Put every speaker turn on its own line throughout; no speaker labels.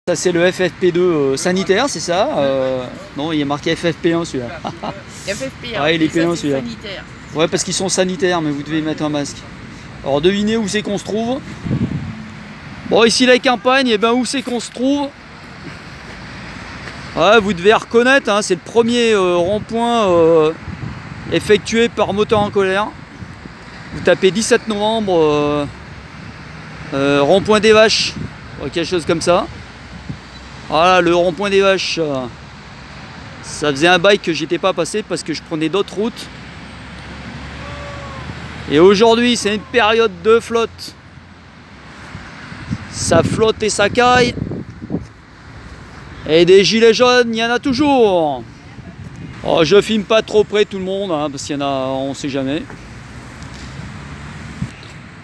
Ça c'est le FFP2 sanitaire, c'est ça non, il est marqué FFP1 celui-là.
FFP1,
ouais, il est P1 celui-là.
Sanitaire.
Ouais, parce qu'ils sont sanitaires, mais vous devez mettre un masque. Alors devinez où c'est qu'on se trouve. Bon, ici la campagne, et ben où c'est qu'on se trouve? Ouais, vous devez reconnaître, hein, c'est le premier rond-point effectué par Moteur en Colère. Vous tapez 17 novembre, rond-point des Vaches, quelque chose comme ça. Voilà, le rond-point des Vaches. Ça faisait un bail que j'étais pas passé parce que je prenais d'autres routes. Et aujourd'hui, c'est une période de flotte. Ça flotte et ça caille. Et des gilets jaunes, il y en a toujours. Oh, je filme pas trop près tout le monde, hein, parce qu'il y en a, on sait jamais.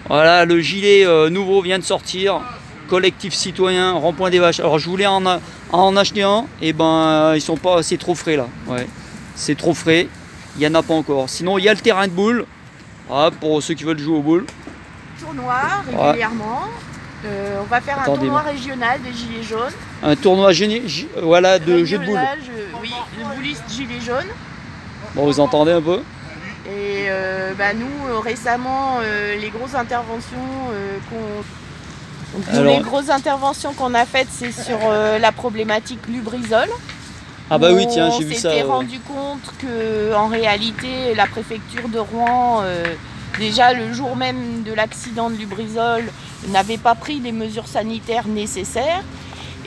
Voilà, le gilet nouveau vient de sortir. Collectif citoyen, rond-point des Vaches. Alors je voulais en acheter un, et ben ils sont pas, c'est trop frais là. Ouais, c'est trop frais. Il y en a pas encore. Sinon il y a le terrain de boules. Voilà, pour ceux qui veulent jouer aux boules.
Tournoi régulièrement. On va faire un tournoi régional des gilets jaunes.
Un tournoi voilà, de jeux de boules.
Oui, le bouliste gilet jaune.
Bon, vous entendez un peu?
Et nous, récemment, les grosses interventions les grosses interventions qu'on a faites, c'est sur la problématique Lubrizol.
Ah bah oui, tiens, j'ai vu ça.
On s'était rendu compte que, en réalité, la préfecture de Rouen, déjà le jour même de l'accident de Lubrizol, n'avait pas pris les mesures sanitaires nécessaires.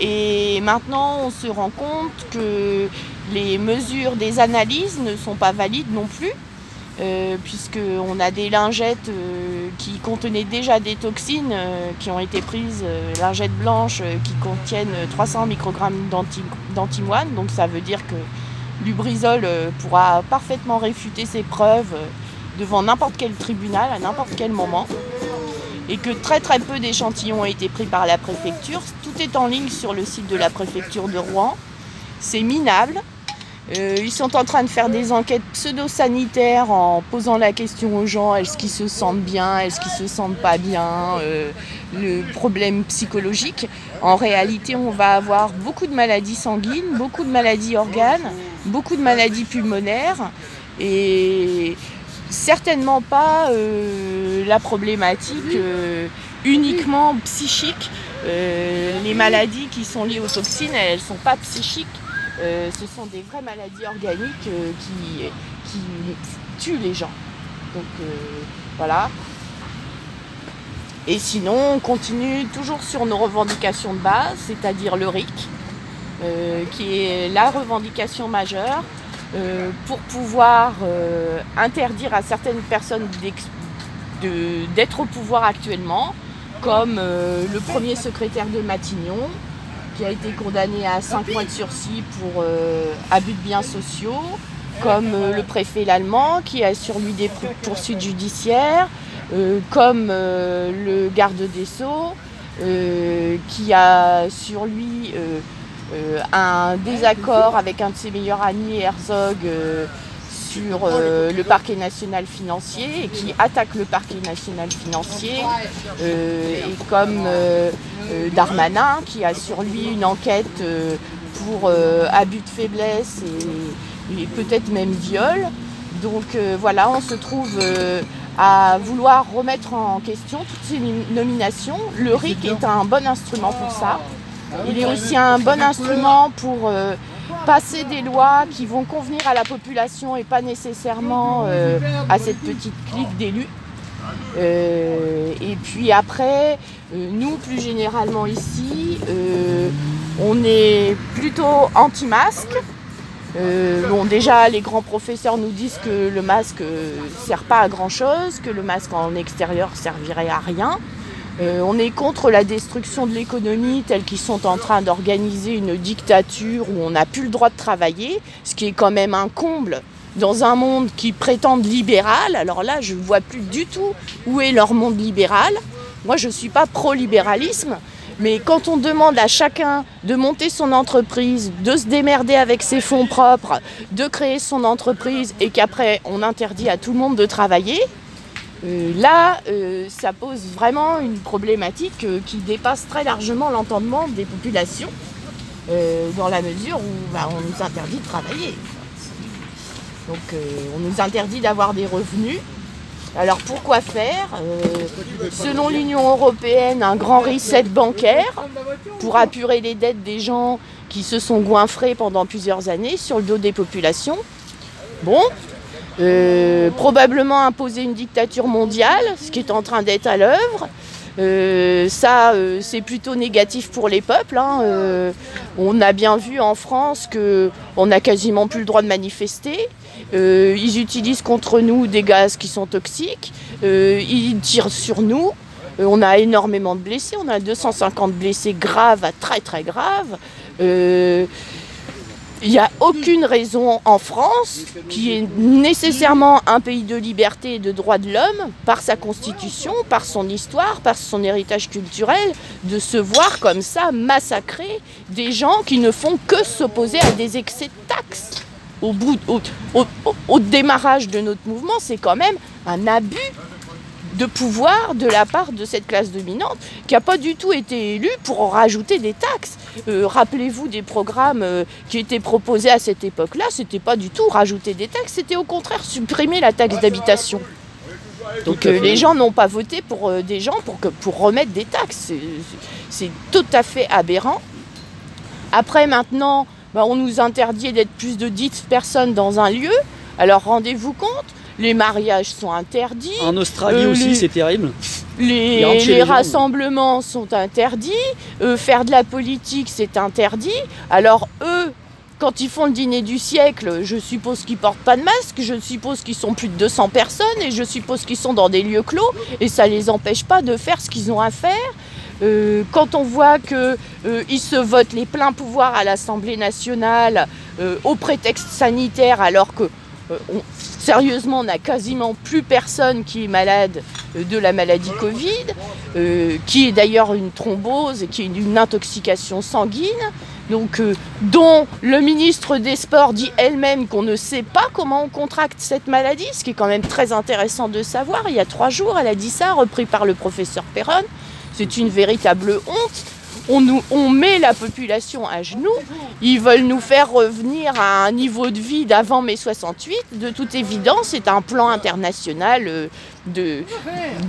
Et maintenant, on se rend compte que les mesures des analyses ne sont pas valides non plus. Puisqu'on a des lingettes qui contenaient déjà des toxines qui ont été prises, lingettes blanches qui contiennent 300 microgrammes d'antimoine. Donc ça veut dire que Lubrizol pourra parfaitement réfuter ses preuves devant n'importe quel tribunal, à n'importe quel moment. Et que très peu d'échantillons ont été pris par la préfecture. Tout est en ligne sur le site de la préfecture de Rouen. C'est minable. Ils sont en train de faire des enquêtes pseudo-sanitaires en posant la question aux gens, est-ce qu'ils se sentent bien, est-ce qu'ils se sentent pas bien, le problème psychologique. En réalité, on va avoir beaucoup de maladies sanguines, beaucoup de maladies organes, beaucoup de maladies pulmonaires et certainement pas la problématique uniquement psychique. Les maladies qui sont liées aux toxines, elles ne sont pas psychiques. Ce sont des vraies maladies organiques qui tuent les gens. Donc voilà. Et sinon, on continue toujours sur nos revendications de base, c'est-à-dire le RIC, qui est la revendication majeure pour pouvoir interdire à certaines personnes d'être au pouvoir actuellement, comme le premier secrétaire de Matignon, qui a été condamné à 5 mois de sursis pour abus de biens sociaux, comme le préfet Lallemand qui a sur lui des poursuites judiciaires, comme le garde des Sceaux qui a sur lui un désaccord avec un de ses meilleurs amis, Herzog, sur le parquet national financier et qui attaque le parquet national financier, et comme Darmanin qui a sur lui une enquête pour abus de faiblesse et peut-être même viol. Donc voilà, on se trouve à vouloir remettre en question toutes ces nominations. Le RIC est un bon instrument pour ça. Il est aussi un bon instrument pour passer des lois qui vont convenir à la population et pas nécessairement à cette petite clique d'élus. Et puis après, nous plus généralement ici, on est plutôt anti-masque. Bon, déjà les grands professeurs nous disent que le masque sert pas à grand chose, que le masque en extérieur servirait à rien. On est contre la destruction de l'économie telle qu'ils sont en train d'organiser une dictature où on n'a plus le droit de travailler, ce qui est quand même un comble dans un monde qui prétend libéral. Alors là, je ne vois plus du tout où est leur monde libéral. Moi, je ne suis pas pro-libéralisme, mais quand on demande à chacun de monter son entreprise, de se démerder avec ses fonds propres, de créer son entreprise et qu'après on interdit à tout le monde de travailler, Là, ça pose vraiment une problématique qui dépasse très largement l'entendement des populations, dans la mesure où on nous interdit de travailler. Donc on nous interdit d'avoir des revenus. Alors pourquoi faire? Selon l'Union européenne, un grand reset bancaire pour apurer les dettes des gens qui se sont goinfrés pendant plusieurs années sur le dos des populations. Bon, probablement imposer une dictature mondiale, ce qui est en train d'être à l'œuvre. C'est plutôt négatif pour les peuples. Hein. On a bien vu en France qu'on n'a quasiment plus le droit de manifester. Ils utilisent contre nous des gaz qui sont toxiques. Ils tirent sur nous. On a énormément de blessés. On a 250 blessés graves à très très graves. Il n'y a aucune raison en France, qui est nécessairement un pays de liberté et de droits de l'homme, par sa constitution, par son histoire, par son héritage culturel, de se voir comme ça massacrer des gens qui ne font que s'opposer à des excès de taxes. Au démarrage de notre mouvement, c'est quand même un abus de pouvoir de la part de cette classe dominante qui n'a pas du tout été élue pour en rajouter des taxes. Rappelez-vous des programmes qui étaient proposés à cette époque-là, c'était pas du tout rajouter des taxes, c'était au contraire supprimer la taxe d'habitation. Donc les gens n'ont pas voté pour des gens pour remettre des taxes. C'est tout à fait aberrant. Après maintenant, on nous interdit d'être plus de 10 personnes dans un lieu. Alors rendez-vous compte, les mariages sont interdits.
En Australie aussi, c'est terrible.
Les rassemblements sont interdits. Faire de la politique, c'est interdit. Alors eux, quand ils font le dîner du siècle, je suppose qu'ils ne portent pas de masque, je suppose qu'ils sont plus de 200 personnes et je suppose qu'ils sont dans des lieux clos et ça ne les empêche pas de faire ce qu'ils ont à faire. Quand on voit qu'ils se votent les pleins pouvoirs à l'Assemblée nationale au prétexte sanitaire alors que sérieusement, on n'a quasiment plus personne qui est malade de la maladie Covid, qui est d'ailleurs une thrombose, qui est une intoxication sanguine, donc, dont le ministre des Sports dit elle-même qu'on ne sait pas comment on contracte cette maladie, ce qui est quand même très intéressant de savoir. Il y a 3 jours, elle a dit ça, repris par le professeur Perron. C'est une véritable honte. On met la population à genoux, ils veulent nous faire revenir à un niveau de vie d'avant mai 68. De toute évidence, c'est un plan international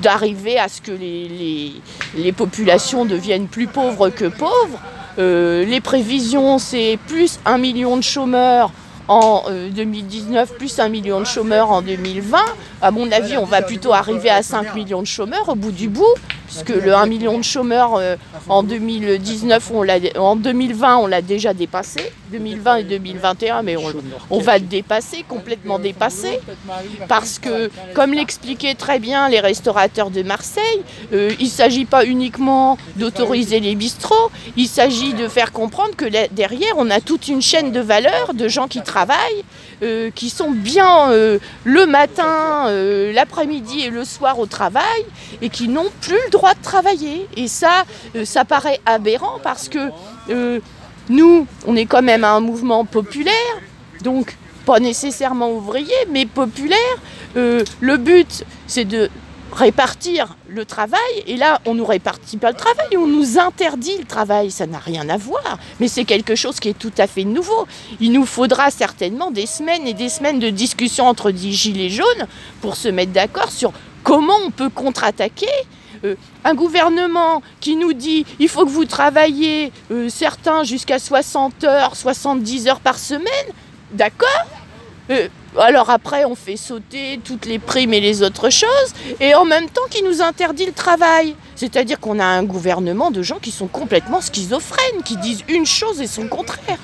d'arriver à ce que les populations deviennent plus pauvres que pauvres. Les prévisions, c'est plus 1 million de chômeurs en 2019, plus 1 million de chômeurs en 2020. À mon avis, on va plutôt arriver à 5 millions de chômeurs au bout du bout, puisque le 1 million de chômeurs en 2019, en 2020, on l'a déjà dépassé. 2020 et 2021, mais on va le dépasser, complètement dépasser. Parce que, comme l'expliquaient très bien les restaurateurs de Marseille, il ne s'agit pas uniquement d'autoriser les bistrots, il s'agit de faire comprendre que derrière, on a toute une chaîne de valeur de gens qui travaillent, qui sont bien le matin, l'après-midi et le soir au travail, et qui n'ont plus le droit de travailler. Et ça paraît aberrant parce que nous, on est quand même un mouvement populaire, donc pas nécessairement ouvrier, mais populaire. Le but, c'est de répartir le travail, et là, on ne nous répartit pas le travail, on nous interdit le travail, ça n'a rien à voir, mais c'est quelque chose qui est tout à fait nouveau. Il nous faudra certainement des semaines et des semaines de discussion entre des gilets jaunes pour se mettre d'accord sur comment on peut contre-attaquer. Un gouvernement qui nous dit il faut que vous travaillez certains jusqu'à 60 heures, 70 heures par semaine, d'accord, alors après on fait sauter toutes les primes et les autres choses, et en même temps qui nous interdit le travail. C'est-à-dire qu'on a un gouvernement de gens qui sont complètement schizophrènes, qui disent une chose et son contraire.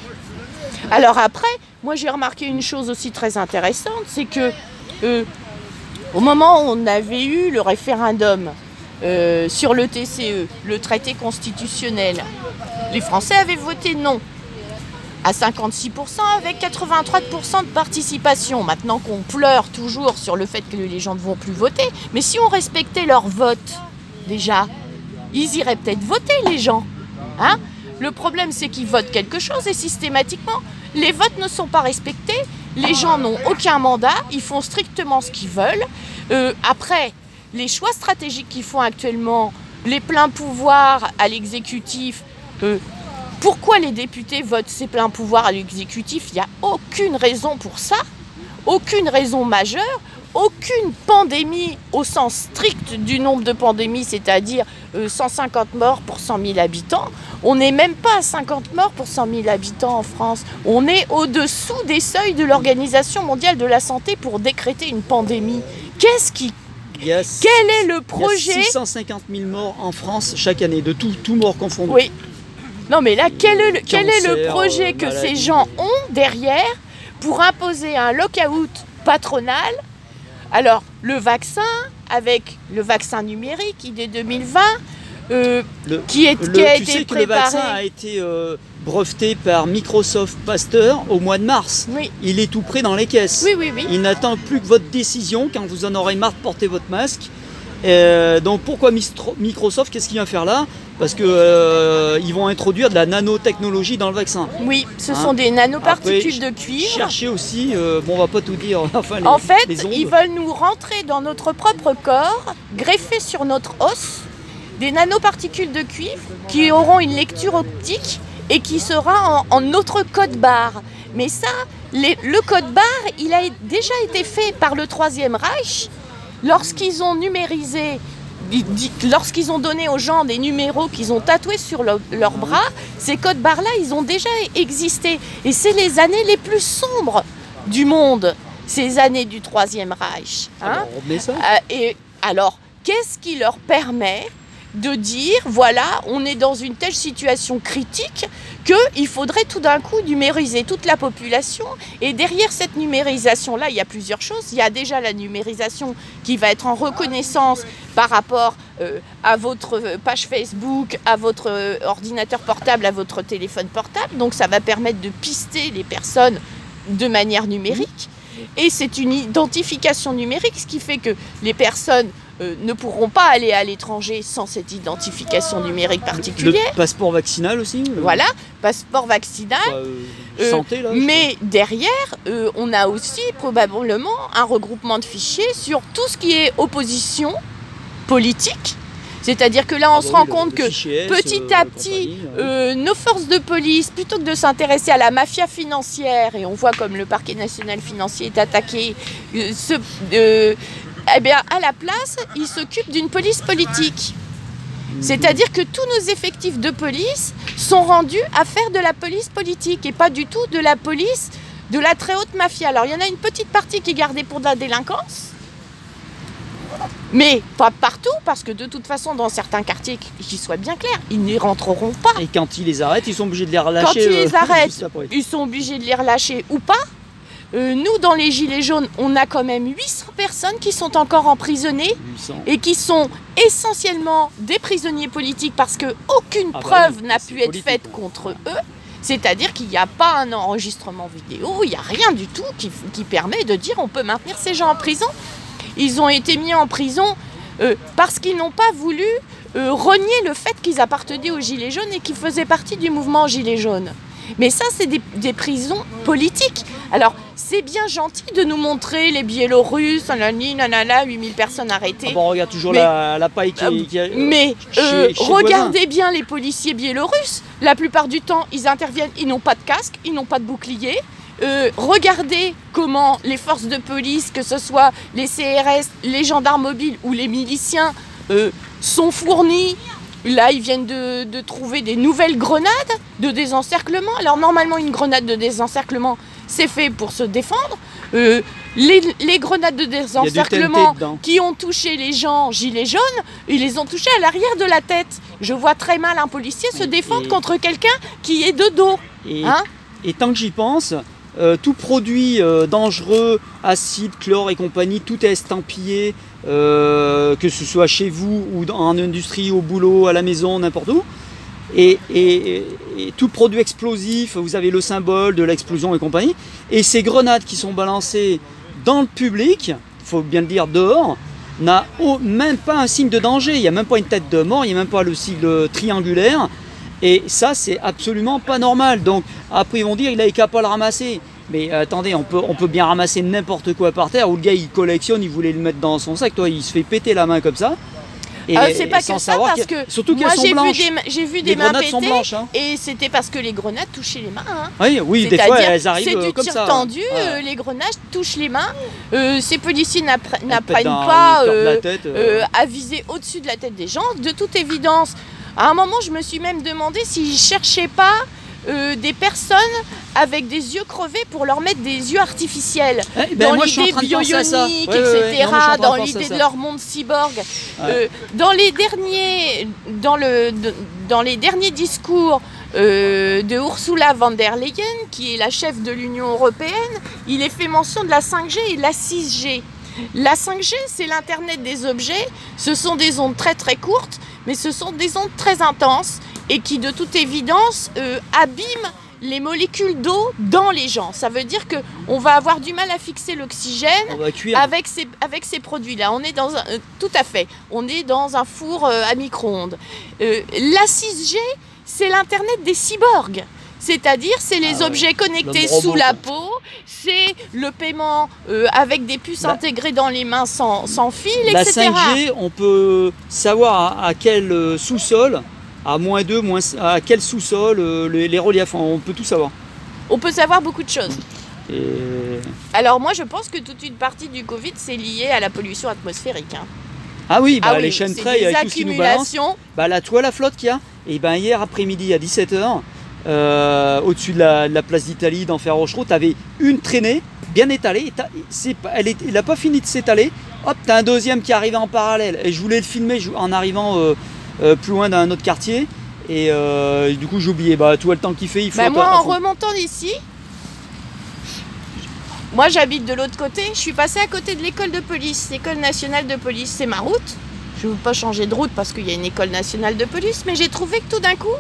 Alors après, moi j'ai remarqué une chose aussi très intéressante, c'est que au moment où on avait eu le référendum sur le TCE, le traité constitutionnel, les Français avaient voté non à 56% avec 83% de participation. Maintenant qu'on pleure toujours sur le fait que les gens ne vont plus voter, mais si on respectait leur vote, déjà, ils iraient peut-être voter, les gens. Hein? Le problème, c'est qu'ils votent quelque chose et systématiquement, les votes ne sont pas respectés, les gens n'ont aucun mandat, ils font strictement ce qu'ils veulent. Après, les choix stratégiques qu'ils font actuellement, les pleins pouvoirs à l'exécutif, pourquoi les députés votent ces pleins pouvoirs à l'exécutif? Il n'y a aucune raison pour ça, aucune raison majeure, aucune pandémie au sens strict du nombre de pandémies, c'est-à-dire 150 morts pour 100 000 habitants. On n'est même pas à 50 morts pour 100 000 habitants en France. On est au-dessous des seuils de l'Organisation mondiale de la santé pour décréter une pandémie. Quel est le projet?
Il y a 650 000 morts en France chaque année, de tout morts confondus.
Oui. Non mais là, quel est le projet que ces gens ont derrière pour imposer un lock-out patronal? Alors, le vaccin, avec le vaccin numérique, idée 2020, qui a été préparé...
Tu sais que le vaccin a été breveté par Microsoft Pasteur au mois de mars.
Oui.
Il est tout prêt dans les caisses.
Oui, oui, oui.
Il n'attend plus que votre décision quand vous en aurez marre de porter votre masque. Donc pourquoi Microsoft, qu'est-ce qu'il vient faire là? Parce que ils vont introduire de la nanotechnologie dans le vaccin.
Oui, ce sont des nanoparticules de cuivre.
Cherchez aussi, bon on va pas tout dire, enfin
en fait,
les ondes.
Ils veulent nous rentrer dans notre propre corps, greffer sur notre os, des nanoparticules de cuivre qui auront une lecture optique et qui sera en notre code barre. Mais ça, le code barre, il a déjà été fait par le Troisième Reich. Lorsqu'ils ont numérisé, lorsqu'ils ont donné aux gens des numéros qu'ils ont tatoués sur leurs bras, ces codes barres-là, ils ont déjà existé. Et c'est les années les plus sombres du monde, ces années du Troisième Reich. Hein?
Alors, on met ça.
Et alors, qu'est-ce qui leur permet de dire, voilà, on est dans une telle situation critique qu'il faudrait tout d'un coup numériser toute la population. Et derrière cette numérisation-là, il y a plusieurs choses. Il y a déjà la numérisation qui va être en reconnaissance par rapport à votre page Facebook, à votre ordinateur portable, à votre téléphone portable. Donc ça va permettre de pister les personnes de manière numérique. Et c'est une identification numérique, ce qui fait que les personnes ne pourront pas aller à l'étranger sans cette identification numérique particulière.
Le passeport vaccinal aussi.
Voilà, passeport vaccinal.
Santé, là,
mais derrière, on a aussi probablement un regroupement de fichiers sur tout ce qui est opposition politique. C'est-à-dire que là, on se rend compte que petit à petit, nos forces de police, plutôt que de s'intéresser à la mafia financière, et on voit comme le parquet national financier est attaqué, eh bien, à la place, ils s'occupent d'une police politique. C'est-à-dire que tous nos effectifs de police sont rendus à faire de la police politique et pas du tout de la police de la très haute mafia. Alors, il y en a une petite partie qui est gardée pour de la délinquance, mais pas partout, parce que de toute façon, dans certains quartiers, qu'ils soient bien clairs, ils n'y rentreront pas.
Et quand ils les arrêtent, ils sont obligés de les relâcher.
Quand ils les arrêtent, ils sont obligés de les relâcher ou pas. Nous, dans les Gilets jaunes, on a quand même 800 personnes qui sont encore emprisonnées
800.
Et qui sont essentiellement des prisonniers politiques parce qu'aucune preuve n'a pu être faite contre eux. C'est-à-dire qu'il n'y a pas un enregistrement vidéo, il n'y a rien du tout qui permet de dire on peut maintenir ces gens en prison. Ils ont été mis en prison parce qu'ils n'ont pas voulu renier le fait qu'ils appartenaient aux Gilets jaunes et qu'ils faisaient partie du mouvement Gilets jaunes. Mais ça, c'est des prisons politiques. Alors, c'est bien gentil de nous montrer les Biélorusses, nanana, 8000 personnes arrêtées.
Ah bon, on regarde toujours la paille qui
mais regardez bien les policiers biélorusses. La plupart du temps, ils interviennent, ils n'ont pas de casque, ils n'ont pas de bouclier. Regardez comment les forces de police, que ce soit les CRS, les gendarmes mobiles ou les miliciens, sont fournis. Là, ils viennent de trouver des nouvelles grenades de désencerclement. Alors, normalement, une grenade de désencerclement, c'est fait pour se défendre. Les grenades de désencerclement qui ont touché les gens gilets jaunes, ils les ont touchés à l'arrière de la tête. Je vois très mal un policier se défendre contre quelqu'un qui est de dos.
Et tant que j'y pense, tout produit dangereux, acide, chlore et compagnie, tout est estampillé, que ce soit chez vous ou en industrie, au boulot, à la maison, n'importe où. Et tout produit explosif, vous avez le symbole de l'explosion et compagnie. Et ces grenades qui sont balancées dans le public, il faut bien le dire dehors, n'a même pas un signe de danger. Il n'y a même pas une tête de mort, il n'y a même pas le sigle triangulaire. Et ça, c'est absolument pas normal. Donc après, ils vont dire il n'avait qu'à pas le ramasser. Mais attendez, on peut bien ramasser n'importe quoi par terre, où le gars il collectionne, il voulait le mettre dans son sac, toi il se fait péter la main comme ça.
C'est pas que ça, parce que
surtout
moi j'ai vu des mains pétées,
blanches, hein.
Et c'était parce que les grenades touchaient les mains. Hein.
Oui, des fois elles arrivent comme ça.
C'est du tir tendu, les grenades touchent les mains. Ces policiers n'apprennent pas à viser au-dessus de la tête des gens. De toute évidence, à un moment je me suis même demandé s'ils ne cherchaient pas des personnes avec des yeux crevés pour leur mettre des yeux artificiels. Dans l'idée bionique, etc., dans l'idée de leur monde cyborg. Dans les derniers discours de Ursula von der Leyen, qui est la chef de l'Union européenne, il est fait mention de la 5G et de la 6G. La 5G, c'est l'Internet des objets. Ce sont des ondes très très courtes, mais ce sont des ondes très intenses et qui, de toute évidence, abîment les molécules d'eau dans les gens. Ça veut dire qu'on va avoir du mal à fixer l'oxygène avec ces produits-là. On est dans tout à fait. On est dans un four à micro-ondes. La 6G, c'est l'Internet des cyborgs. C'est-à-dire, c'est les objets connectés sous la peau, c'est le paiement avec des puces intégrées dans les mains sans fil, etc.
La 5G, on peut savoir à quel sous-sol, à -2, à quel sous-sol, les reliefs, on peut tout savoir.
On peut savoir beaucoup de choses. Alors moi, je pense que toute une partie du Covid, c'est lié à la pollution atmosphérique. Hein.
Ah oui, les chemtrails avec tout ce qui nous balance. La toile à flotte qu'il y a, et hier après-midi à 17 h, au-dessus de la place d'Italie, d'Enfer Rochereau, tu avais une traînée bien étalée. Elle n'a pas fini de s'étaler. Hop, tu as un deuxième qui arrivait en parallèle. Et je voulais le filmer en arrivant plus loin d'un autre quartier. Et du coup, j'ai oublié. Tout le temps qu'il fait, il faut.
Moi, en remontant d'ici, moi j'habite de l'autre côté. Je suis passée à côté de l'école de police, l'école nationale de police. C'est ma route. Je ne veux pas changer de route parce qu'il y a une école nationale de police. Mais j'ai trouvé que tout d'un coup,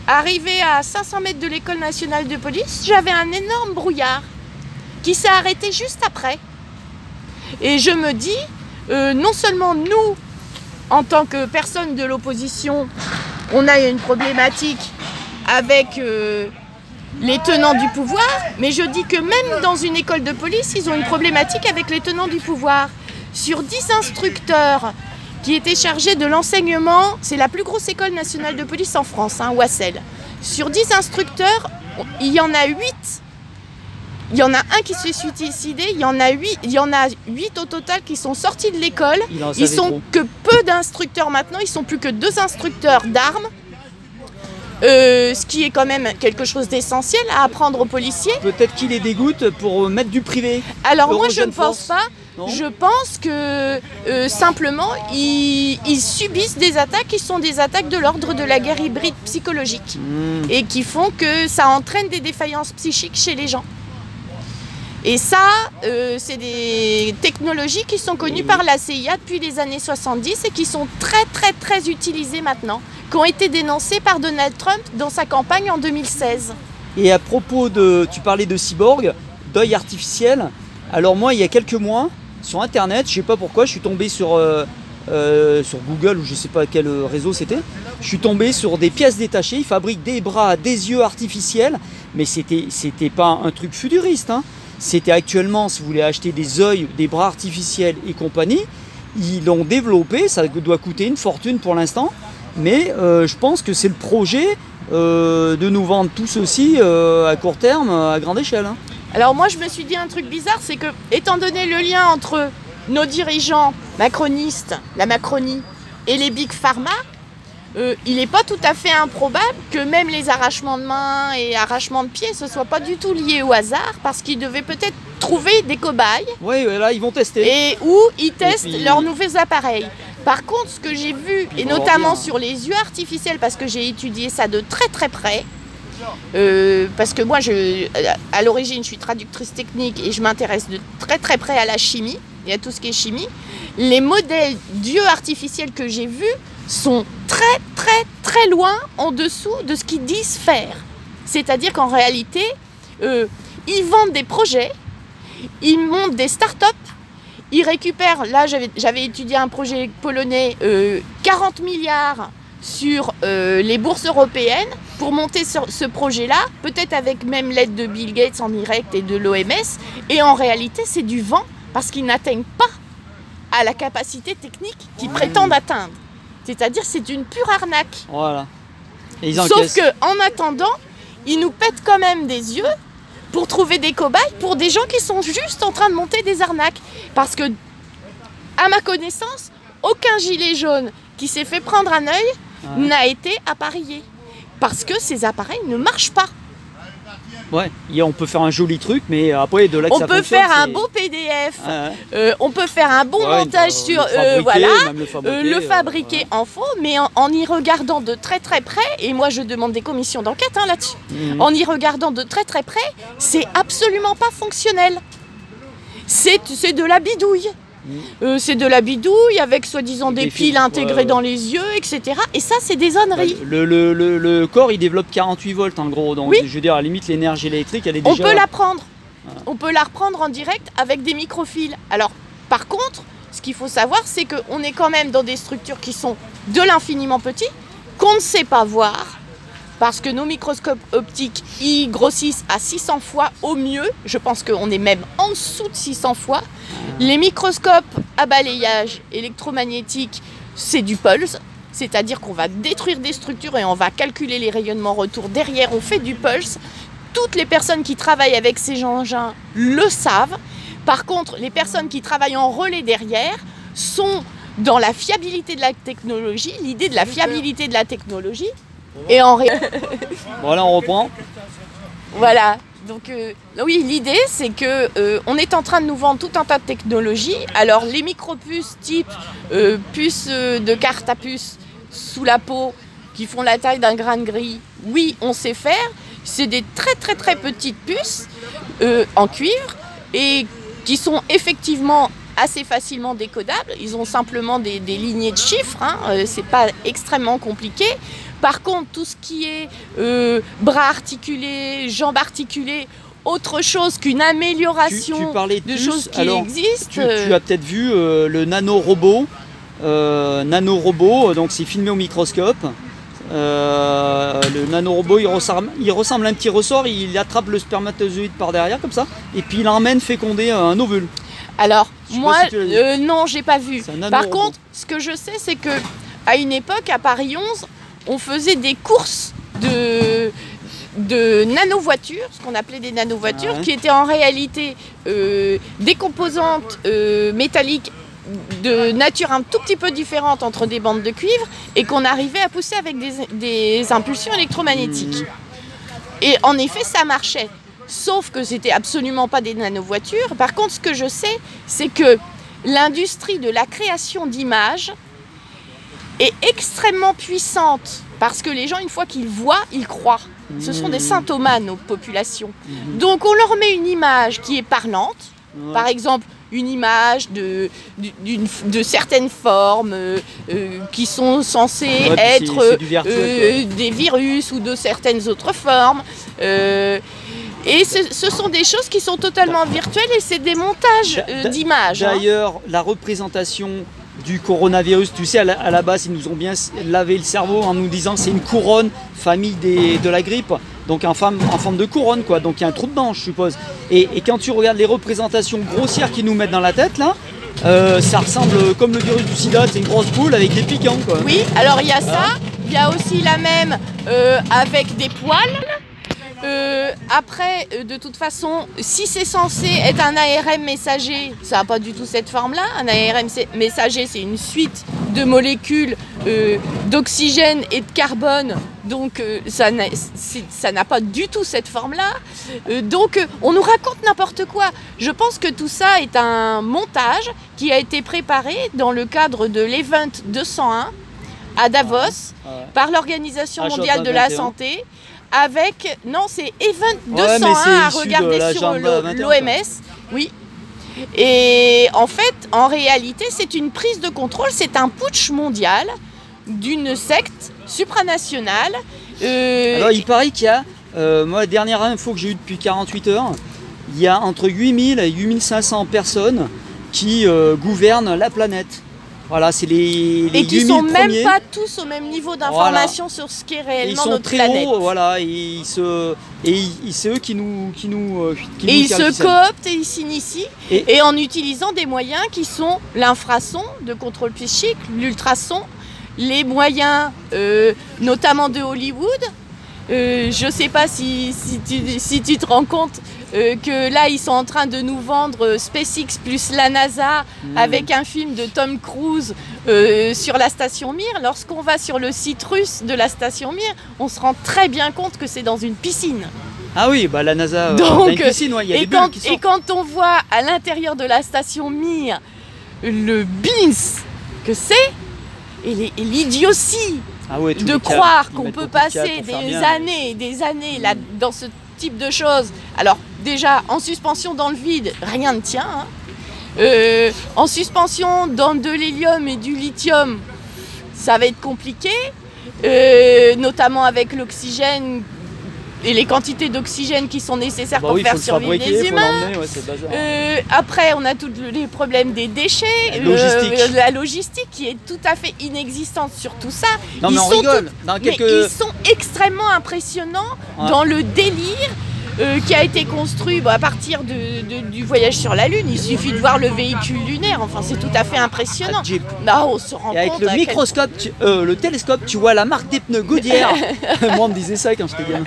arrivé à 500 mètres de l'école nationale de police, j'avais un énorme brouillard qui s'est arrêté juste après. Et je me dis, non seulement nous, en tant que personnes de l'opposition, on a une problématique avec les tenants du pouvoir, mais je dis que même dans une école de police, ils ont une problématique avec les tenants du pouvoir. Sur 10 instructeurs qui était chargé de l'enseignement, c'est la plus grosse école nationale de police en France, Ouassel. Sur 10 instructeurs, il y en a 8. Il y en a un qui se suicidé, il y en a 8 au total qui sont sortis de l'école. Ils sont que peu d'instructeurs maintenant, ils sont plus que 2 instructeurs d'armes. Ce qui est quand même quelque chose d'essentiel à apprendre aux policiers.
Peut-être qu'il les dégoûte pour mettre du privé.
Alors moi je ne pense pas. Non. Je pense que simplement ils subissent des attaques qui sont des attaques de l'ordre de la guerre hybride psychologique et qui font que ça entraîne des défaillances psychiques chez les gens. Et ça, c'est des technologies qui sont connues par la CIA depuis les années 70 et qui sont très très très utilisées maintenant, qui ont été dénoncées par Donald Trump dans sa campagne en 2016.
Et à propos tu parlais de cyborg, d'œil artificiel. Alors moi, il y a quelques mois, sur Internet, je ne sais pas pourquoi, je suis tombé sur Google, ou je ne sais pas quel réseau c'était, je suis tombé sur des pièces détachées. Ils fabriquent des bras, des yeux artificiels, mais c'était pas un truc futuriste, hein. C'était actuellement, si vous voulez acheter des yeux, des bras artificiels et compagnie, ils l'ont développé, ça doit coûter une fortune pour l'instant, mais je pense que c'est le projet de nous vendre tout ceci à court terme, à grande échelle, hein.
Alors moi je me suis dit un truc bizarre, c'est que étant donné le lien entre nos dirigeants macronistes, la Macronie et les Big Pharma, il n'est pas tout à fait improbable que même les arrachements de mains et arrachements de pieds ne soient pas du tout liés au hasard, parce qu'ils devaient peut-être trouver des cobayes.
Oui, là ils vont tester.
Et où ils testent leurs nouveaux appareils. Par contre, ce que j'ai vu, et notamment sur les yeux artificiels, parce que j'ai étudié ça de très très près, parce que moi, à l'origine, je suis traductrice technique et je m'intéresse de très très près à la chimie et à tout ce qui est chimie. Les modèles d'yeux artificiels que j'ai vus sont très très très loin en dessous de ce qu'ils disent faire. C'est-à-dire qu'en réalité, ils vendent des projets, ils montent des startups, ils récupèrent, là j'avais étudié un projet polonais, 40 milliards sur les bourses européennes. pour monter ce projet-là, peut-être avec même l'aide de Bill Gates en direct et de l'OMS, et en réalité c'est du vent parce qu'ils n'atteignent pas à la capacité technique qu'ils prétendent atteindre. C'est-à-dire c'est une pure arnaque.
Voilà. Et ils
Sauf qu'en attendant, ils nous pètent quand même des yeux pour trouver des cobayes pour des gens qui sont juste en train de monter des arnaques. Parce que, à ma connaissance, aucun gilet jaune qui s'est fait prendre un œil n'a été appareillé. Parce que ces appareils ne marchent pas.
Ouais, on peut faire un joli truc, mais après de là que
on
ça
peut
fonctionne,
faire un beau PDF, on peut faire un bon
ouais,
montage sur le
fabriquer,
fabriquer en faux, mais en y regardant de très très près, et moi je demande des commissions d'enquête là-dessus, en y regardant de très très près, c'est absolument pas fonctionnel. C'est de la bidouille. C'est de la bidouille avec soi-disant des piles intégrées dans les yeux, etc. Et ça, c'est des âneries.
Le corps, il développe 48 volts en gros. Donc, je veux dire, à la limite, l'énergie électrique, elle est déjà...
On peut la prendre. On peut la reprendre en direct avec des microfils. Alors, par contre, ce qu'il faut savoir, c'est qu'on est quand même dans des structures qui sont de l'infiniment petits, qu'on ne sait pas voir. Parce que nos microscopes optiques, ils grossissent à 600 fois au mieux. Je pense qu'on est même en dessous de 600 fois. Les microscopes à balayage électromagnétique, c'est du pulse. C'est-à-dire qu'on va détruire des structures et on va calculer les rayonnements retour. Derrière, on fait du pulse. Toutes les personnes qui travaillent avec ces engins le savent. Par contre, les personnes qui travaillent en relais derrière sont dans la fiabilité de la technologie. L'idée de la fiabilité de la technologie. Et en
Voilà, on reprend.
Voilà. Donc oui, l'idée c'est que on est en train de nous vendre tout un tas de technologies. Alors les micro-puces type puces de carte à puce sous la peau qui font la taille d'un grain de gris, oui, on sait faire. C'est des très très très petites puces en cuivre et qui sont effectivement assez facilement décodables. Ils ont simplement des lignées de chiffres, c'est pas extrêmement compliqué. Par contre, tout ce qui est bras articulés, jambes articulées, autre chose qu'une amélioration
tu parlais
de choses qui existent.
Tu as peut-être vu le nanorobot. Donc c'est filmé au microscope. Le nanorobot, il ressemble à un petit ressort, il attrape le spermatozoïde par derrière comme ça, et puis il emmène féconder un ovule.
Alors, moi, non, j'ai pas vu. Par contre, ce que je sais, c'est que à une époque, à Paris 11, on faisait des courses de nano-voitures, ce qu'on appelait des nano-voitures, qui étaient en réalité des composantes métalliques de nature un tout petit peu différente entre des bandes de cuivre et qu'on arrivait à pousser avec des impulsions électromagnétiques. Et en effet, ça marchait. Sauf que c'était absolument pas des nano-voitures. Par contre, ce que je sais, c'est que l'industrie de la création d'images est extrêmement puissante parce que les gens, une fois qu'ils voient, ils croient. Ce sont des saintomanes, nos populations. Donc on leur met une image qui est parlante, par exemple une image de certaines formes qui sont censées être des virus ou de certaines autres formes. Et ce sont des choses qui sont totalement virtuelles et c'est des montages d'images.
D'ailleurs, la représentation du coronavirus, tu sais, à la base, ils nous ont bien lavé le cerveau en nous disant que c'est une couronne, famille de la grippe, donc en forme de couronne, quoi. Donc il y a un trou dedans, je suppose. Et quand tu regardes les représentations grossières qu'ils nous mettent dans la tête, là, ça ressemble comme le virus du sida, c'est une grosse boule avec des piquants, quoi.
Oui, alors il y a ça, il y a aussi la même avec des poils. Après, de toute façon, si c'est censé être un ARM messager, ça n'a pas du tout cette forme-là. Un ARM messager, c'est une suite de molécules d'oxygène et de carbone. Donc, ça n'a pas du tout cette forme-là. Donc, on nous raconte n'importe quoi. Je pense que tout ça est un montage qui a été préparé dans le cadre de l'Event 201 à Davos par l'Organisation mondiale de la santé. Avec, non, c'est Event 201 à regarder sur l'OMS. Oui. Et en fait, en réalité, c'est une prise de contrôle, c'est un putsch mondial d'une secte supranationale.
Alors, il paraît qu'il y a, moi, la dernière info que j'ai eue depuis 48 heures, il y a entre 8000 et 8500 personnes qui gouvernent la planète. Voilà, c'est les
et qui
8000
sont même
premiers.
pas tous au même niveau d'information sur ce qu'est
Et ils
réellement
sont
notre
très
planète.
hauts, voilà, et c'est eux qui nous
Et ils
servent
se
du sel.
cooptent et ils s'initient,
Et-
et en utilisant des moyens qui sont l'infrason de contrôle psychique, l'ultrason, les moyens notamment de Hollywood. Je ne sais pas si tu te rends compte que là ils sont en train de nous vendre SpaceX plus la NASA avec un film de Tom Cruise sur la station Mir. Lorsqu'on va sur le site russe de la station Mir, on se rend très bien compte que c'est dans une piscine.
Ah oui, bah la NASA,
Donc,
a une piscine, ouais, il y a des bulles qui
et
sortent.
quand on voit à l'intérieur de la station Mir le beans que c'est et l'idiotie
Ah ouais, tous
de
les câbles,
croire
ils
qu'on
mettent
peut
beaucoup de câbles
passer
pour faire
des
bien.
années et des années là, dans ce type de choses. Alors déjà, en suspension dans le vide, rien ne tient. Hein. En suspension dans de l'hélium et du lithium, ça va être compliqué, notamment avec l'oxygène et les quantités d'oxygène qui sont nécessaires
Bah
pour
oui,
faire
faut le
survivre
fabriquer,
les
faut
humains.
l'emmener, ouais, c'est le bazar.
Après, on a tous les problèmes des déchets, la logistique qui est tout à fait inexistante sur tout ça.
Non mais on rigole, dans
Mais
quelques...
ils sont extrêmement impressionnants
Ouais.
dans le délire qui a été construit à partir du voyage sur la Lune. Il suffit de voir le véhicule lunaire, enfin c'est tout à fait impressionnant.
Jeep.
Là, on se rend
Et avec
compte
le
à quel-
microscope, le télescope, tu vois la marque des pneus Goodyear. Moi on me disait ça quand j'étais gamin.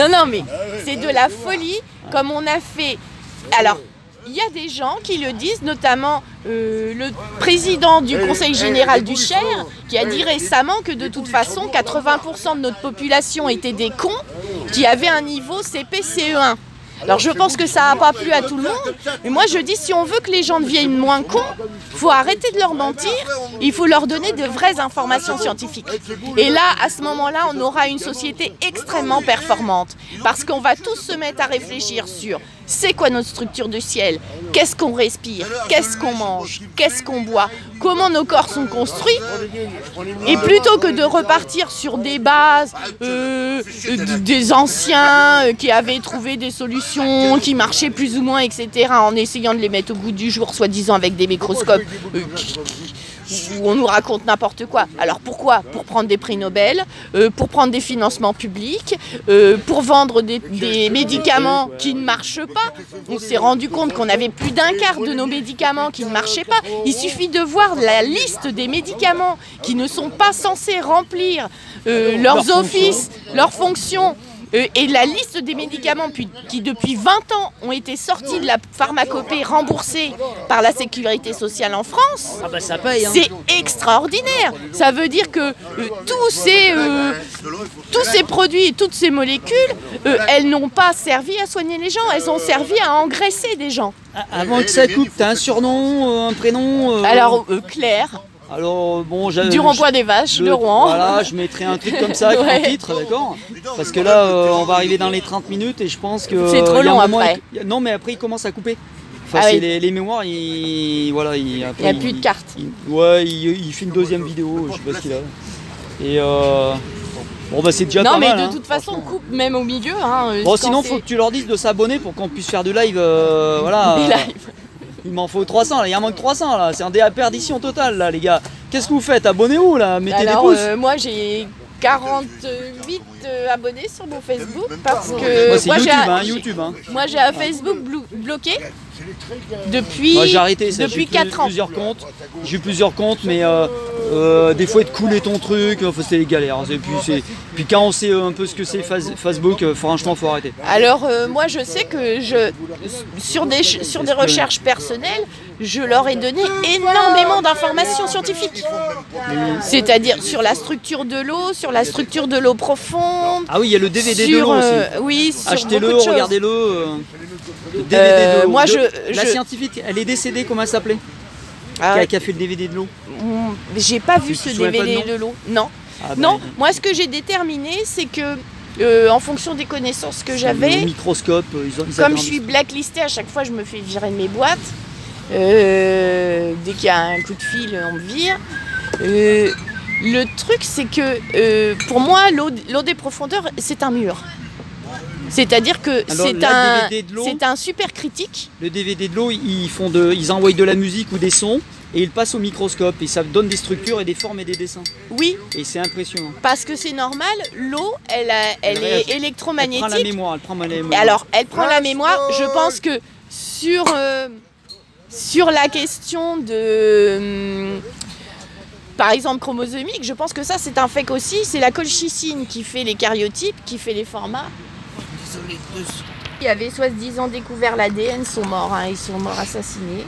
Non, mais c'est de la folie, comme on a fait. Alors, il y a des gens qui le disent, notamment le président du Conseil général du Cher, qui a dit récemment que de toute façon, 80% de notre population étaient des cons qui avaient un niveau CP-CE1. Alors je pense que ça n'a pas plu à tout le monde, mais moi je dis si on veut que les gens deviennent moins cons, il faut arrêter de leur mentir, il faut leur donner de vraies informations scientifiques. Et là, à ce moment-là, on aura une société extrêmement performante, parce qu'on va tous se mettre à réfléchir sur c'est quoi notre structure de ciel, qu'est-ce qu'on respire, qu'est-ce qu'on mange, qu'est-ce qu'on boit, comment nos corps sont construits, et plutôt que de repartir sur des bases des anciens qui avaient trouvé des solutions qui marchaient plus ou moins, etc., en essayant de les mettre au goût du jour, soi-disant avec des microscopes où on nous raconte n'importe quoi. Alors pourquoi? Pour prendre des prix Nobel, pour prendre des financements publics, pour vendre des médicaments qui ne marchent pas. On s'est rendu compte qu'on avait plus d'un quart de nos médicaments qui ne marchaient pas. Il suffit de voir la liste des médicaments qui ne sont pas censés remplir leurs offices, leurs fonctions. Et la liste des médicaments qui depuis 20 ans ont été sortis de la pharmacopée remboursée par la sécurité sociale en France,
Ah bah ça paye hein.
c'est extraordinaire. Ça veut dire que tous ces produits et toutes ces molécules, elles n'ont pas servi à soigner les gens, elles ont servi à engraisser des gens.
Avant que ça coupe, t'as un surnom, un prénom
Alors Claire,
Alors bon,
du rond-point des Vaches de Rouen.
Voilà, je mettrai un truc comme ça avec
Ouais.
un titre, d'accord? Parce que là, on va arriver dans les 30 minutes et je pense que...
C'est trop
il y a un
long
moment,
après.
Non, mais après, il commence à couper. Enfin,
Ah
c'est
oui.
les mémoires, voilà,
Il n'y a plus de cartes.
il fait une deuxième vidéo, je sais pas ce qu'il a. Et bon, bah c'est déjà
Non
pas
mais
mal.
de
hein,
toute façon on
franchement.
coupe même au milieu. Hein,
Bon,
quand
sinon,
c'est-
faut que tu leur dises de s'abonner pour qu'on puisse faire du live. Voilà.
Des lives.
Il m'en faut 300, là. Il en manque 300, là. C'est un déperdition totale, là, les gars. Qu'est-ce que vous faites? Abonnez-vous, là. Mettez
Alors,
des pouces.
moi j'ai 48 abonnés sur mon Facebook parce que
Moi, c'est YouTube,
j'ai
YouTube. Hein.
moi j'ai un Facebook bloqué depuis,
Moi, j'ai arrêté ça.
depuis
J'ai
4 ans.
plusieurs comptes. J'ai eu plusieurs comptes, mais des fois, de couler ton truc, enfin, c'est les galères. Et puis quand on sait un peu ce que c'est Facebook, franchement, faut arrêter.
Alors moi je sais que sur des recherches personnelles, je leur ai donné énormément d'informations scientifiques. C'est-à-dire sur la structure de l'eau, sur la structure de l'eau profonde.
Ah oui, il y a le DVD de
sur,
l'eau aussi.
Oui, sur
Achetez-le,
beaucoup de choses.
regardez-le. Le DVD de l'eau.
moi,
La
je-
scientifique, elle est décédée, comment elle s'appelait?
Ah,
Qui a fait le DVD de l'eau?
j'ai pas vu
Tu
ce
te souviens pas
DVD
de nom
de l'eau. Non.
Ah, bah,
Non, moi ce que j'ai déterminé, c'est que en fonction des connaissances que
Le
j'avais,
microscope, ils
comme je
agrandissent.
suis blacklistée, à chaque fois je me fais virer de mes boîtes. Dès qu'il y a un coup de fil, on me vire. Le truc, c'est que pour moi, l'eau des profondeurs, c'est un mur. C'est-à-dire que
Alors,
c'est
la DVD de l'eau-
un super critique.
Le DVD de l'eau, ils envoient de la musique ou des sons, et il passe au microscope et ça donne des structures et des formes et des dessins.
Oui.
Et c'est impressionnant.
Parce que c'est normal, l'eau, elle est électromagnétique.
Elle prend la mémoire, elle prend la mémoire.
Alors, elle prend la mémoire. Je pense que sur la question de... par exemple chromosomique, je pense que ça c'est un fait aussi, c'est la colchicine qui fait les karyotypes, qui fait les formats. Il y avait soi-disant découvert l'ADN, sont morts, hein, ils sont morts assassinés.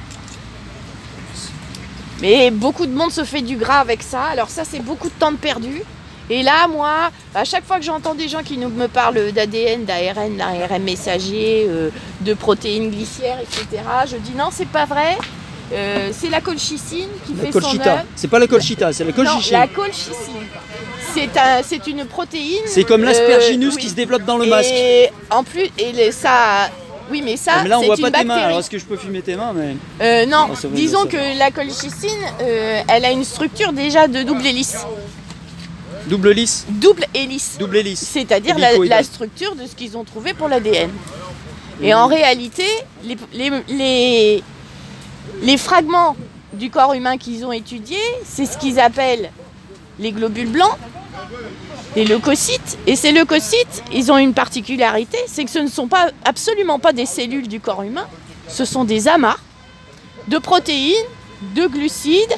Mais beaucoup de monde se fait du gras avec ça, alors ça c'est beaucoup de temps de perdu. Et là, moi, à chaque fois que j'entends des gens qui me parlent d'ADN, d'ARN, d'ARN messager, de protéines glissières, etc., je dis non, c'est pas vrai. C'est la colchicine qui fait son œuvre.
C'est pas la colchita, c'est la colchicine.
Non, la colchicine. C'est une protéine.
C'est comme l'aspergillus qui se développe dans le masque.
Et en plus, ça. Oui, mais ça,
mais là, on voit pas tes mains.
bactérie.
Alors, est-ce que je peux fumer tes mains mais...
Non,
Oh,
disons que la colchicine, elle a une structure déjà de double hélice.
Double hélice.
Double hélice.
Double hélice.
C'est-à-dire la structure de ce qu'ils ont trouvé pour l'ADN. Et en réalité, les fragments du corps humain qu'ils ont étudiés, c'est ce qu'ils appellent les globules blancs, les leucocytes. Et ces leucocytes, ils ont une particularité, c'est que ce ne sont absolument pas des cellules du corps humain, ce sont des amas de protéines, de glucides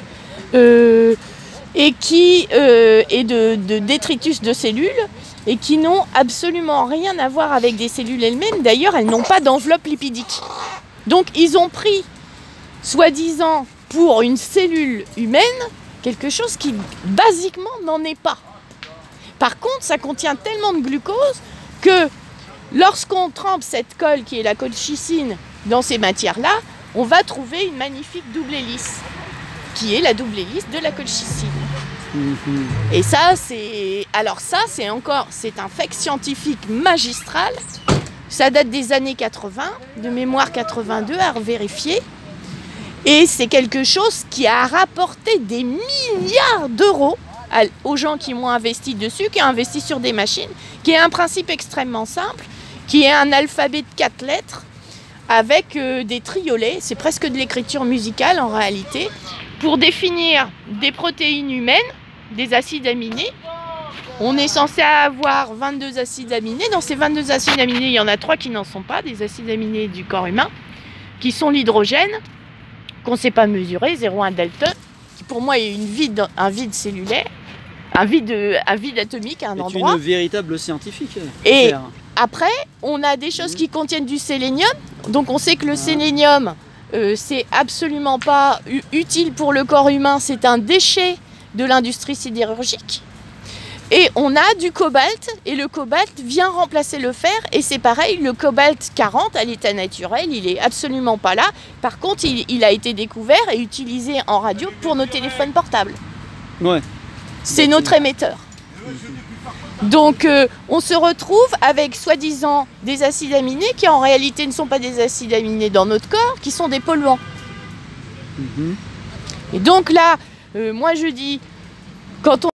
et de détritus de cellules et qui n'ont absolument rien à voir avec des cellules elles-mêmes. D'ailleurs, elles n'ont pas d'enveloppe lipidique. Donc, ils ont pris, soi-disant, pour une cellule humaine, quelque chose qui, basiquement, n'en est pas. Par contre, ça contient tellement de glucose que lorsqu'on trempe cette colle, qui est la colchicine, dans ces matières-là, on va trouver une magnifique double hélice, qui est la double hélice de la colchicine. Et ça, c'est un fait scientifique magistral. Ça date des années 80, de mémoire 82 à vérifier. Et c'est quelque chose qui a rapporté des milliards d'euros aux gens qui m'ont investi dessus, qui ont investi sur des machines, qui est un principe extrêmement simple, qui est un alphabet de 4 lettres avec des triolets, c'est presque de l'écriture musicale en réalité, pour définir des protéines humaines, des acides aminés. On est censé avoir 22 acides aminés. Dans ces 22 acides aminés, il y en a 3 qui n'en sont pas, des acides aminés du corps humain, qui sont l'hydrogène, qu'on ne sait pas mesurer, 0,1 Dalton, qui pour moi est un vide cellulaire, un vide atomique à un endroit.
C'est une véritable scientifique.
Et après, on a des choses qui contiennent du sélénium. Donc on sait que le sélénium, c'est absolument pas utile pour le corps humain, c'est un déchet de l'industrie sidérurgique. Et on a du cobalt, et le cobalt vient remplacer le fer, et c'est pareil, le cobalt 40 à l'état naturel, il est absolument pas là. Par contre, il a été découvert et utilisé en radio pour nos téléphones portables.
Ouais.
C'est notre émetteur. Donc on se retrouve avec soi-disant des acides aminés qui en réalité ne sont pas des acides aminés dans notre corps, qui sont des polluants. Et donc là, moi je dis, quand on